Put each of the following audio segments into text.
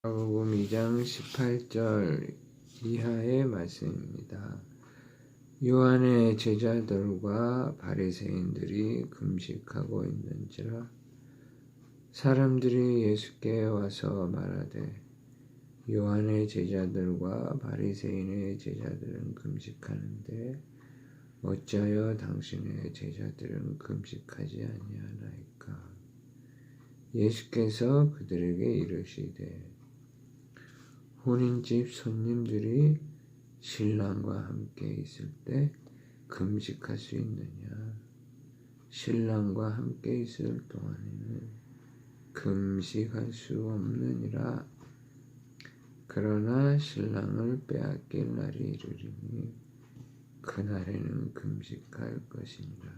마가복음 2장 18절 이하의 말씀입니다. 요한의 제자들과 바리새인들이 금식하고 있는지라 사람들이 예수께 와서 말하되 요한의 제자들과 바리새인의 제자들은 금식하는데 어찌하여 당신의 제자들은 금식하지 아니하나이까? 예수께서 그들에게 이르시되 혼인집 손님들이 신랑과 함께 있을 때 금식할 수 있느냐? 신랑과 함께 있을 동안에는 금식할 수 없느니라. 그러나 신랑을 빼앗길 날이 이르리니 그날에는 금식할 것이니라.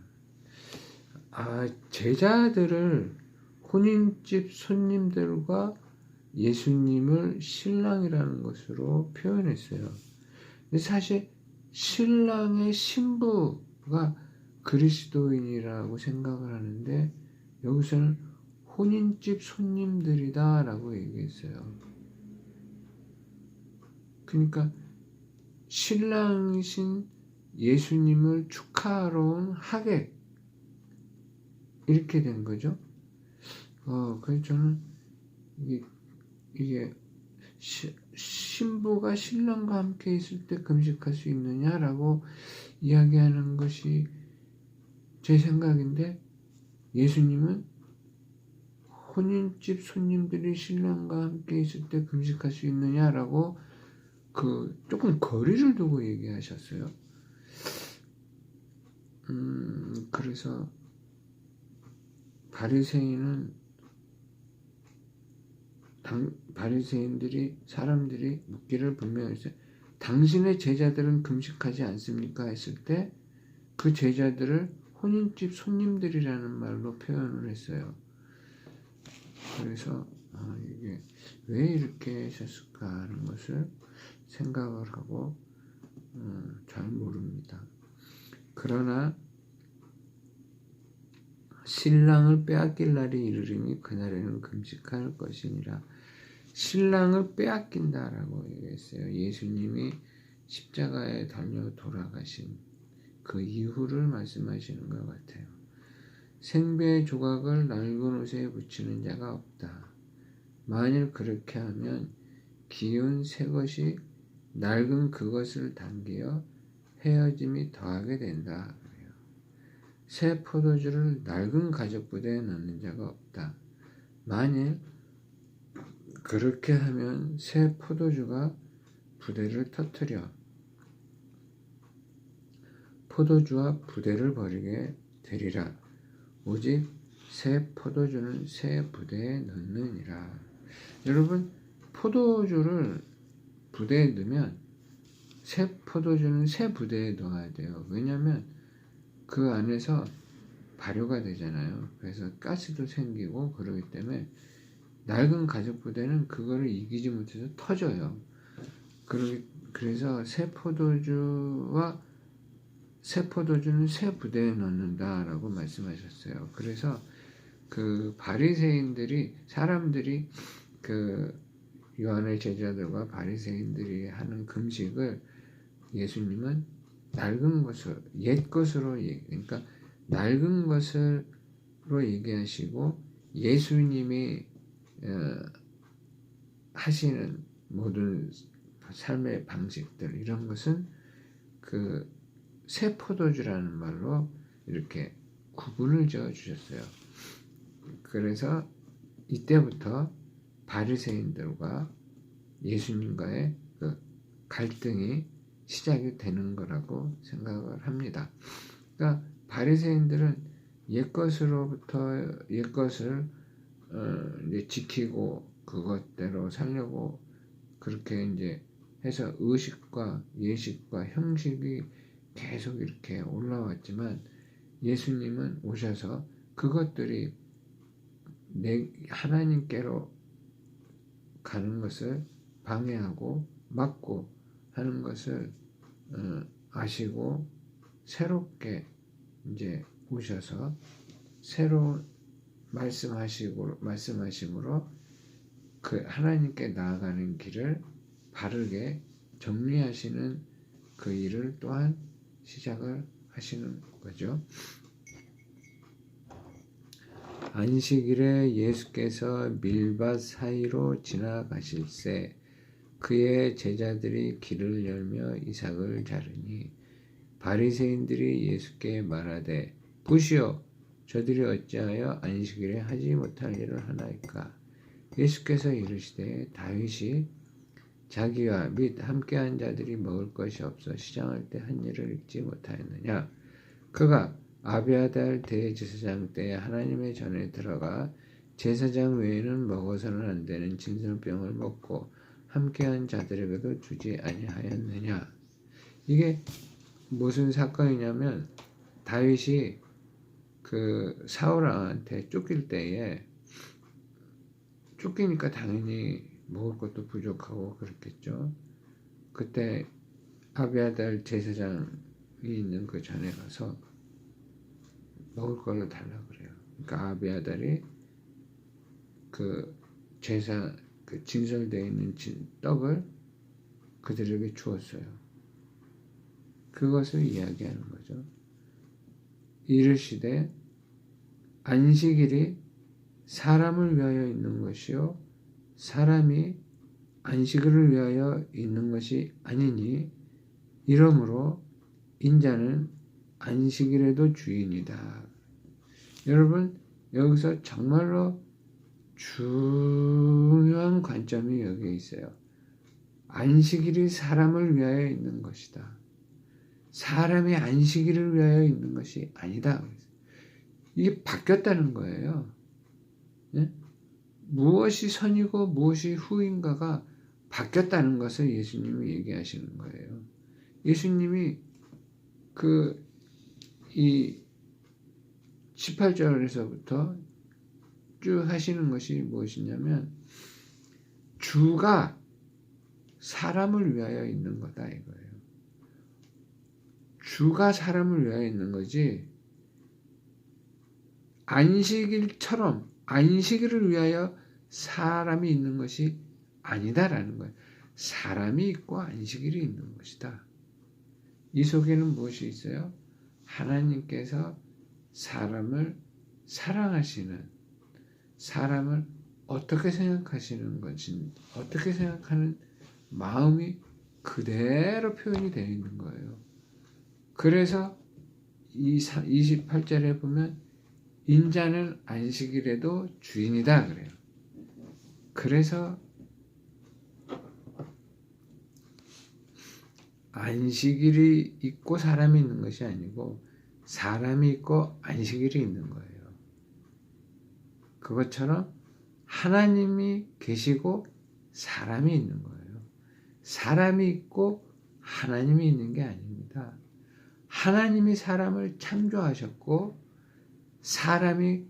제자들을 혼인집 손님들과 예수님을 신랑이라는 것으로 표현했어요. 근데 사실 신랑의 신부가 그리스도인이라고 생각을 하는데 여기서는 혼인집 손님들이다 라고 얘기했어요. 그러니까 신랑이신 예수님을 축하하러 온 하객 이렇게 된 거죠. 그래서 저는 이게 신부가 신랑과 함께 있을 때 금식할 수 있느냐라고 이야기하는 것이 제 생각인데 예수님은 혼인집 손님들이 신랑과 함께 있을 때 금식할 수 있느냐라고 조금 거리를 두고 얘기하셨어요. 그래서 사람들이 묻기를 분명히 했어요. 당신의 제자들은 금식하지 않습니까? 했을 때 그 제자들을 혼인집 손님들이라는 말로 표현을 했어요. 그래서 이게 왜 이렇게 하셨을까 하는 것을 생각을 하고 잘 모릅니다. 그러나 신랑을 빼앗길 날이 이르리니 그날에는 금식할 것이니라. 신랑을 빼앗긴다라고 얘기했어요. 예수님이 십자가에 달려 돌아가신 그 이후를 말씀하시는 것 같아요. 생배의 조각을 낡은 옷에 붙이는 자가 없다. 만일 그렇게 하면 기운 새 것이 낡은 그것을 당기어 헤어짐이 더하게 된다. 새 포도주를 낡은 가죽 부대에 넣는 자가 없다. 만일 그렇게 하면 새 포도주가 부대를 터뜨려 포도주와 부대를 버리게 되리라. 오직 새 포도주는 새 부대에 넣느니라. 여러분, 포도주를 부대에 넣으면 새 포도주는 새 부대에 넣어야 돼요. 왜냐하면 그 안에서 발효가 되잖아요. 그래서 가스도 생기고 그러기 때문에 낡은 가죽 부대는 그거를 이기지 못해서 터져요. 그래서 새 포도주는 새 부대에 넣는다라고 말씀하셨어요. 그래서 그 사람들이 그 요한의 제자들과 바리새인들이 하는 금식을 예수님은 낡은 것을 옛 것으로 그러니까 낡은 것으로 얘기하시고 예수님이 하시는 모든 삶의 방식들 이런 것은 그 새 포도주라는 말로 이렇게 구분을 지어 주셨어요. 그래서 이때부터 바리새인들과 예수님과의 그 갈등이 시작이 되는 거라고 생각을 합니다. 그러니까 바리새인들은 옛 것을 이제 지키고 그것대로 살려고 그렇게 이제 해서 의식과 예식과 형식이 계속 이렇게 올라왔지만 예수님은 오셔서 그것들이 하나님께로 가는 것을 방해하고 막고 하는 것을 아시고 새롭게 이제 오셔서 새로운 말씀하심으로 그 하나님께 나아가는 길을 바르게 정리하시는 그 일을 또한 시작을 하시는 거죠. 안식일에 예수께서 밀밭 사이로 지나가실새 그의 제자들이 길을 열며 이삭을 자르니 바리새인들이 예수께 말하되 보시오 저들이 어찌하여 안식일에 하지 못할 일을 하나이까. 예수께서 이르시되 다윗이 자기와 및 함께한 자들이 먹을 것이 없어 시장할 때 한 일을 잊지 못하였느냐. 그가 아비아달 대제사장 때에 하나님의 전에 들어가 제사장 외에는 먹어서는 안 되는 진설병을 먹고 함께한 자들에게도 주지 아니하였느냐. 이게 무슨 사건이냐면 다윗이 그 사울 왕한테 쫓길 때에 쫓기니까 당연히 먹을 것도 부족하고 그렇겠죠. 그때 아비아달 제사장이 있는 그 전에 가서 먹을 걸로 달라고 그래요. 그러니까 아비아달이 그 제사 그 진설되어 있는 떡을 그들에게 주었어요. 그것을 이야기하는 거죠. 이르시되 안식일이 사람을 위하여 있는 것이요 사람이 안식일을 위하여 있는 것이 아니니 이러므로 인자는 안식일에도 주인이다. 여러분 여기서 정말로 중요한 관점이 여기에 있어요. 안식일이 사람을 위하여 있는 것이다. 사람이 안식일을 위하여 있는 것이 아니다. 이게 바뀌었다는 거예요. 네? 무엇이 선이고 무엇이 후인가가 바뀌었다는 것을 예수님이 얘기하시는 거예요. 예수님이 이 18절에서부터 쭉 하시는 것이 무엇이냐면 주가 사람을 위하여 있는 거다 이거예요. 주가 사람을 위하여 있는 거지 안식일처럼 안식일을 위하여 사람이 있는 것이 아니다라는 거예요. 사람이 있고 안식일이 있는 것이다. 이 속에는 무엇이 있어요? 하나님께서 사람을 사랑하시는 사람을 어떻게 생각하시는 건지 어떻게 생각하는 마음이 그대로 표현이 되어 있는 거예요. 그래서 28절에 보면 인자는 안식일에도 주인이다 그래요. 그래서 안식일이 있고 사람이 있는 것이 아니고 사람이 있고 안식일이 있는 거예요. 그것처럼 하나님이 계시고 사람이 있는 거예요. 사람이 있고 하나님이 있는 게 아닙니다. 하나님이 사람을 창조하셨고 사람이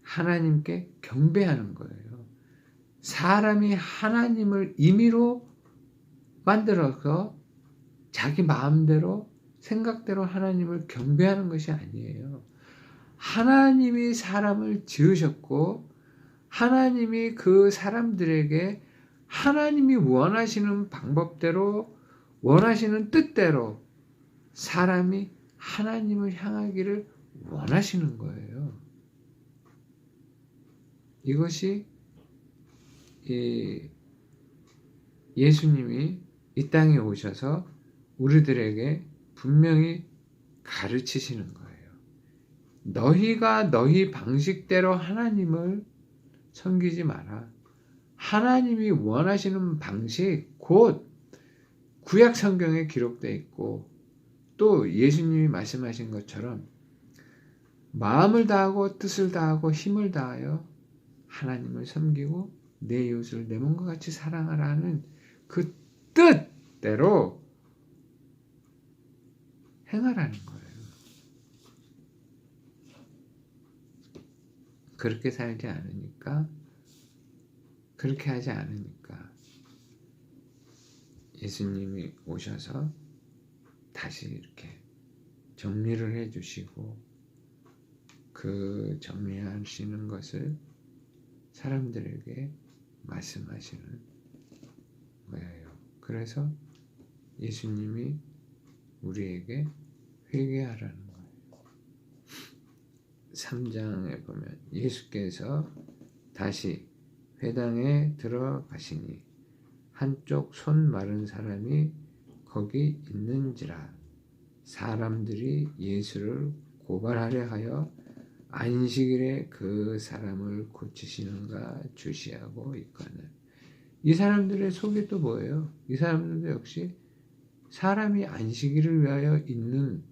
하나님께 경배하는 거예요. 사람이 하나님을 임의로 만들어서 자기 마음대로 생각대로 하나님을 경배하는 것이 아니에요. 하나님이 사람을 지으셨고 하나님이 그 사람들에게 하나님이 원하시는 방법대로 원하시는 뜻대로 사람이 하나님을 향하기를 원하시는 거예요. 이것이 예수님이 이 땅에 오셔서 우리들에게 분명히 가르치시는 거예요. 너희가 너희 방식대로 하나님을 섬기지 마라. 하나님이 원하시는 방식 곧 구약 성경에 기록되어 있고 또 예수님이 말씀하신 것처럼 마음을 다하고 뜻을 다하고 힘을 다하여 하나님을 섬기고 내 이웃을 내 몸과 같이 사랑하라는 그 뜻대로 행하라는 거예요. 그렇게 살지 않으니까 그렇게 하지 않으니까 예수님이 오셔서 다시 이렇게 정리를 해주시고 그 정리하시는 것을 사람들에게 말씀하시는 거예요. 그래서 예수님이 우리에게 회개하라는 거예요. 3장에 보면 예수께서 다시 회당에 들어가시니 한쪽 손 마른 사람이 거기 있는지라. 사람들이 예수를 고발하려 하여 안식일에 그 사람을 고치시는가 주시하고 있거늘. 이 사람들의 속이 또 뭐예요? 이 사람들도 역시 사람이 안식일을 위하여 있는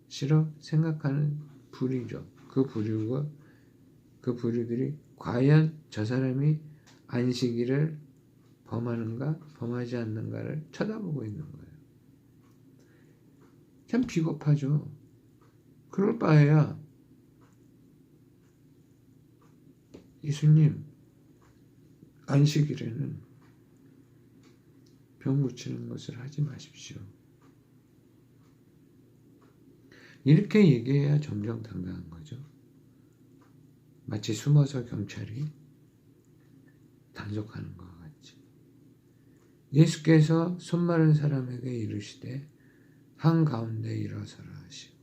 것이라 생각하는 부류죠. 그 부류들이 과연 저 사람이 안식일을 범하는가 범하지 않는가를 쳐다보고 있는 거예요. 참 비겁하죠. 그럴 바에야 예수님 안식일에는 병 고치는 것을 하지 마십시오. 이렇게 얘기해야 정정당당한 거죠. 마치 숨어서 경찰이 단속하는 것 같이. 예수께서 손 마른 사람에게 이르시되 한가운데 일어서라 하시고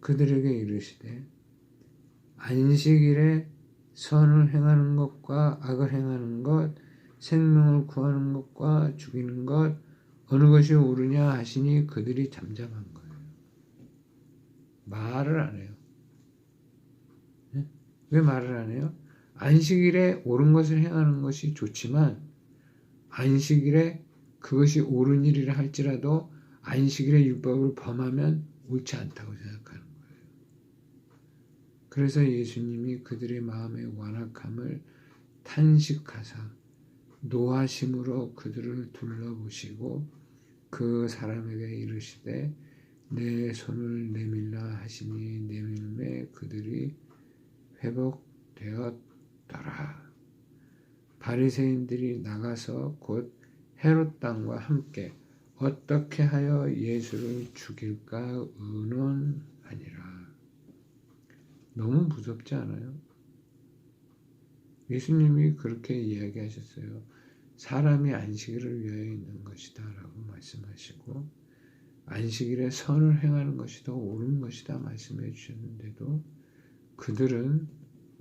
그들에게 이르시되 안식일에 선을 행하는 것과 악을 행하는 것, 생명을 구하는 것과 죽이는 것 어느 것이 옳으냐 하시니 그들이 잠잠한 거예요. 말을 안 해요. 네? 왜 말을 안 해요? 안식일에 옳은 것을 행하는 것이 좋지만 안식일에 그것이 옳은 일이라 할지라도 안식일의 율법을 범하면 옳지 않다고 생각하는 거예요. 그래서 예수님이 그들의 마음의 완악함을 탄식하사 노하심으로 그들을 둘러보시고 그 사람에게 이르시되 내 손을 내밀라 하시니 내밀매 그들이 회복되었더라. 바리새인들이 나가서 곧 헤롯 당과 함께 어떻게 하여 예수를 죽일까 의논하니라. 너무 무섭지 않아요? 예수님이 그렇게 이야기하셨어요. 사람이 안식일을 위하여 있는 것이다 라고 말씀하시고 안식일에 선을 행하는 것이 더 옳은 것이다 말씀해 주셨는데도 그들은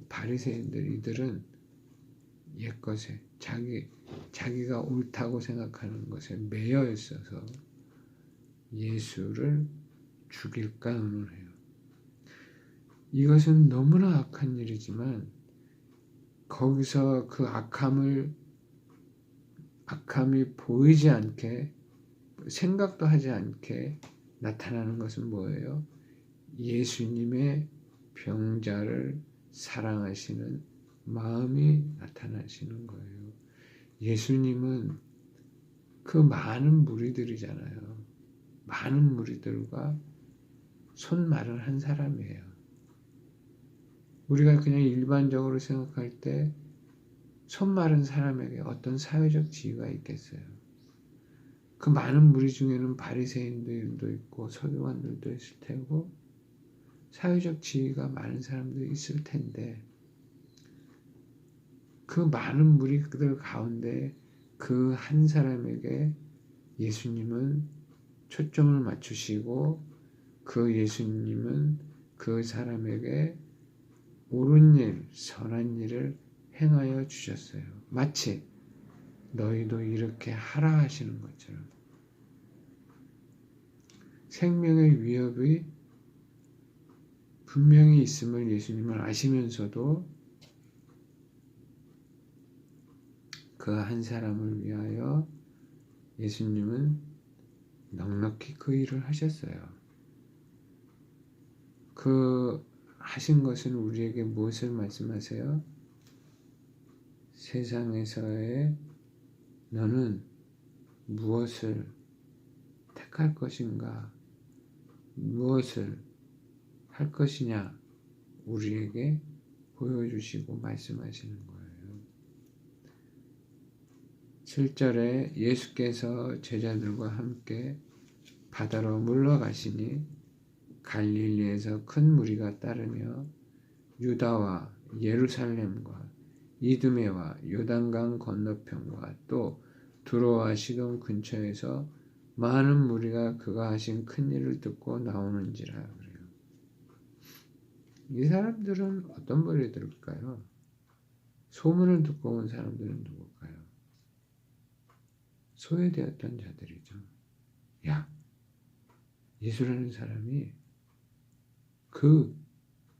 바리새인들 이들은 옛것에 자기가 옳다고 생각하는 것에 매여 있어서 예수를 죽일까 의논해요. 이것은 너무나 악한 일이지만 거기서 그 악함이 보이지 않게 생각도 하지 않게 나타나는 것은 뭐예요? 예수님의 병자를 사랑하시는 마음이 나타나시는 거예요. 예수님은 그 많은 무리들이잖아요. 많은 무리들과 손 마른 한 사람이에요. 우리가 그냥 일반적으로 생각할 때 손 마른 사람에게 어떤 사회적 지위가 있겠어요? 그 많은 무리 중에는 바리새인들도 있고 서기관들도 있을 테고 사회적 지위가 많은 사람도 있을 텐데 그 많은 무리들 가운데 그 한 사람에게 예수님은 초점을 맞추시고 그 예수님은 그 사람에게 옳은 일, 선한 일을 행하여 주셨어요. 마치 너희도 이렇게 하라 하시는 것처럼 생명의 위협이 분명히 있음을 예수님은 아시면서도 그 한 사람을 위하여 예수님은 넉넉히 그 일을 하셨어요. 그 하신 것은 우리에게 무엇을 말씀하세요? 세상에서의 너는 무엇을 택할 것인가? 무엇을 할 것이냐? 우리에게 보여주시고 말씀하시는 거예요. 7절에 예수께서 제자들과 함께 바다로 물러가시니 갈릴리에서 큰 무리가 따르며 유다와 예루살렘과 이두메와 요단강 건너편과 또 두로와 시돈 근처에서 많은 무리가 그가 하신 큰 일을 듣고 나오는지라 그래요. 이 사람들은 어떤 무리들일까요? 소문을 듣고 온 사람들은 누굴까요? 소외되었던 자들이죠. 야, 예수라는 사람이 그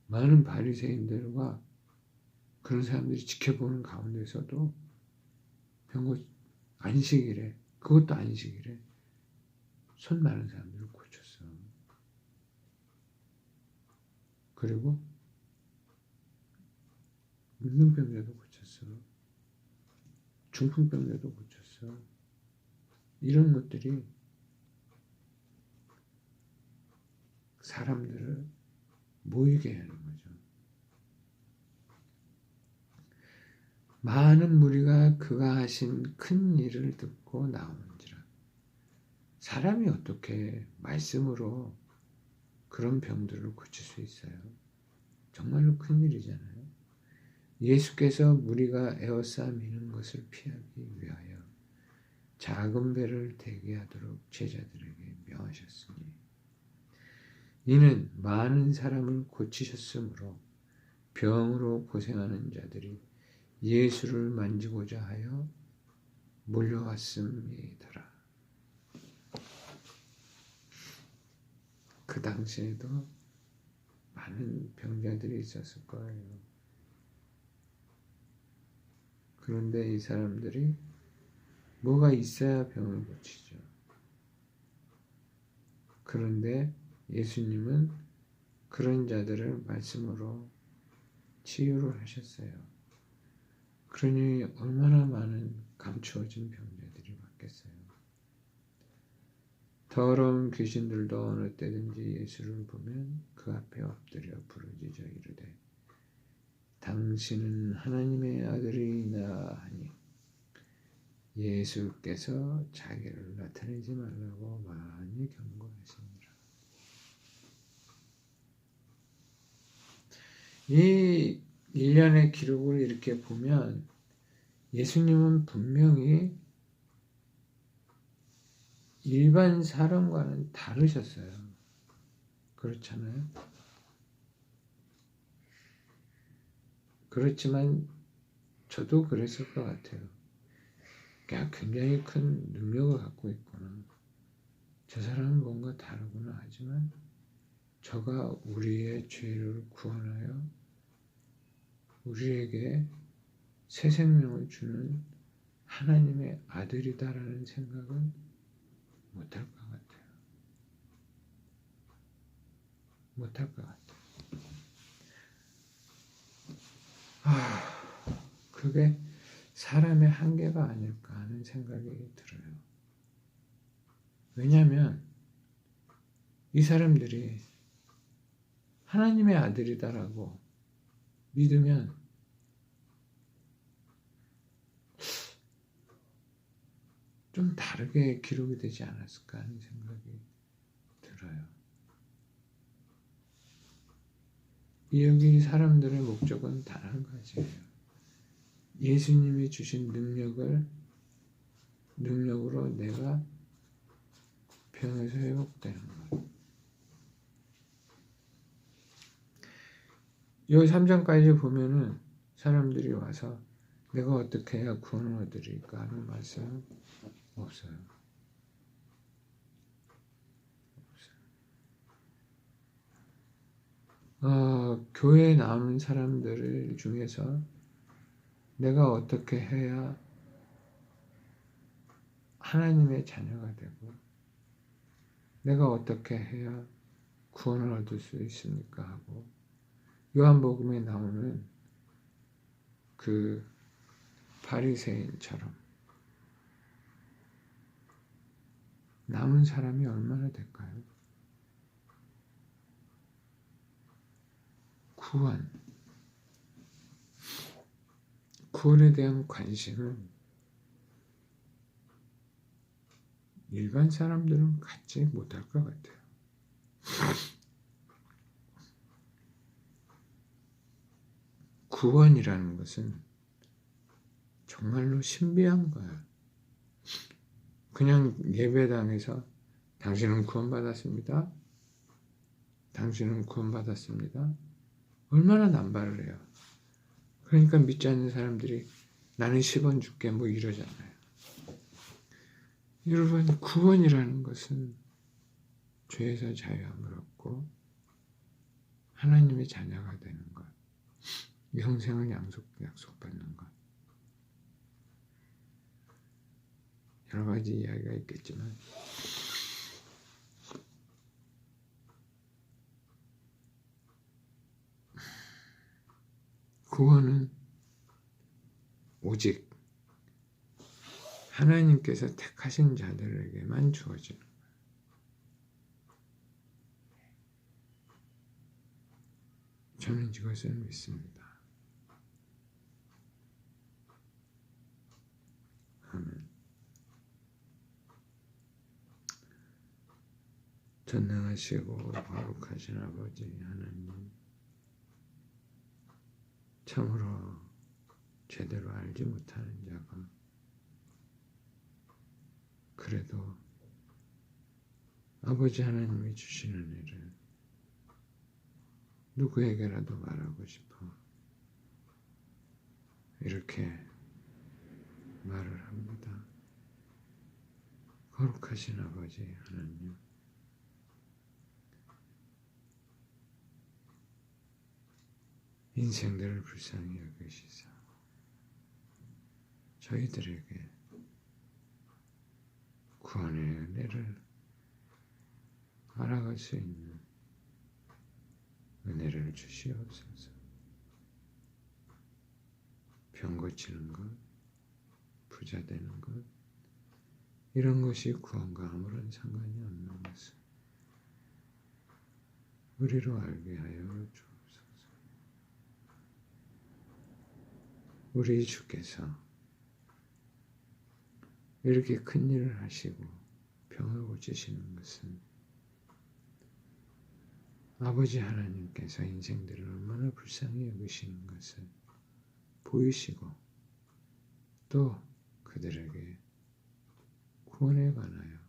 많은 바리새인들과 그런 사람들이 지켜보는 가운데서도 병고 안식일에, 그것도 안식일에 손 마른 사람들을 고쳤어. 그리고 문둥병자도 고쳤어. 중풍병자도 고쳤어. 이런 것들이 사람들을 모이게 하는 거죠. 많은 무리가 그가 하신 큰 일을 듣고 나오는지라. 사람이 어떻게 말씀으로 그런 병들을 고칠 수 있어요? 정말로 큰 일이잖아요. 예수께서 무리가 에워싸미는 것을 피하기 위하여 작은 배를 대기하도록 제자들에게 명하셨으니 이는 많은 사람을 고치셨으므로 병으로 고생하는 자들이 예수를 만지고자 하여 몰려왔음이더라. 그 당시에도 많은 병자들이 있었을 거예요. 그런데 이 사람들이 뭐가 있어야 병을 고치죠. 그런데 예수님은 그런 자들을 말씀으로 치유를 하셨어요. 그러니 얼마나 많은 감추어진 병자들이 왔겠어요. 더러운 귀신들도 어느 때든지 예수를 보면 그 앞에 엎드려 부르짖어 이르되 당신은 하나님의 아들이나 하니 예수께서 자기를 나타내지 말라고 많이 경고하시니라. 이 일련의 기록을 이렇게 보면 예수님은 분명히 일반 사람과는 다르셨어요. 그렇잖아요. 그렇지만 저도 그랬을 것 같아요. 굉장히 큰 능력을 갖고 있구나. 저 사람은 뭔가 다르구나 하지만 저가 우리의 죄를 구원하여 우리에게 새 생명을 주는 하나님의 아들이다라는 생각은 못할 것 같아요. 못할 것 같아요. 그게 사람의 한계가 아닐까 하는 생각이 들어요. 왜냐하면 이 사람들이 하나님의 아들이다라고 믿으면 좀 다르게 기록이 되지 않았을까 하는 생각이 들어요. 여기 사람들의 목적은 단 한 가지예요. 예수님이 주신 능력으로 내가 병에서 회복되는 것. 이 3장까지 보면은 사람들이 와서 내가 어떻게 해야 구원을 얻으리까 하는 말씀은 없어요. 교회에 나오는 사람들 중에서 내가 어떻게 해야 하나님의 자녀가 되고 내가 어떻게 해야 구원을 얻을 수 있습니까 하고 요한복음에 나오는 그 바리새인처럼 남은 사람이 얼마나 될까요? 구원에 대한 관심은 일반 사람들은 갖지 못할 것 같아요. 구원이라는 것은 정말로 신비한 거야. 그냥 예배당에서 당신은 구원받았습니다. 당신은 구원받았습니다. 얼마나 남발을 해요. 그러니까 믿지 않는 사람들이 나는 10원 줄게 뭐 이러잖아요. 여러분, 구원이라는 것은 죄에서 자유함을 얻고 하나님의 자녀가 되는 것, 영생을 약속받는 것. 여러 가지 이야기가 있겠지만 구원은 오직 하나님께서 택하신 자들에게만 주어지는 거예요. 저는 이것을 믿습니다. 아멘. 전능하시고 거룩하신 아버지 하나님, 참으로 제대로 알지 못하는 자가 그래도 아버지 하나님이 주시는 은혜를 누구에게라도 말하고 싶어 이렇게 말을 합니다. 거룩하신 아버지 하나님, 인생들을 불쌍히 여기시사 저희들에게 구원의 은혜를 알아갈 수 있는 은혜를 주시옵소서. 병 고치는 것, 부자 되는 것, 이런 것이 구원과 아무런 상관이 없는 것을 우리로 알게 하여 주옵소서. 우리 주께서 이렇게 큰 일을 하시고 병을 고치시는 것은 아버지 하나님께서 인생들을 얼마나 불쌍히 여기시는 것을 보이시고 또 그들에게 구원에 관하여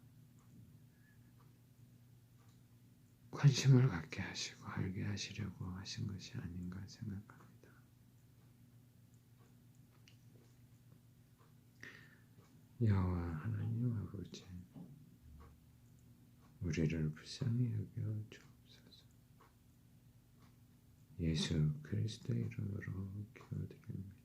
관심을 갖게 하시고 알게 하시려고 하신 것이 아닌가 생각합니다. 여호와 하나님 아버지, 우리를 불쌍히 여겨 주옵소서. 예수 그리스도의 이름으로 기도드립니다.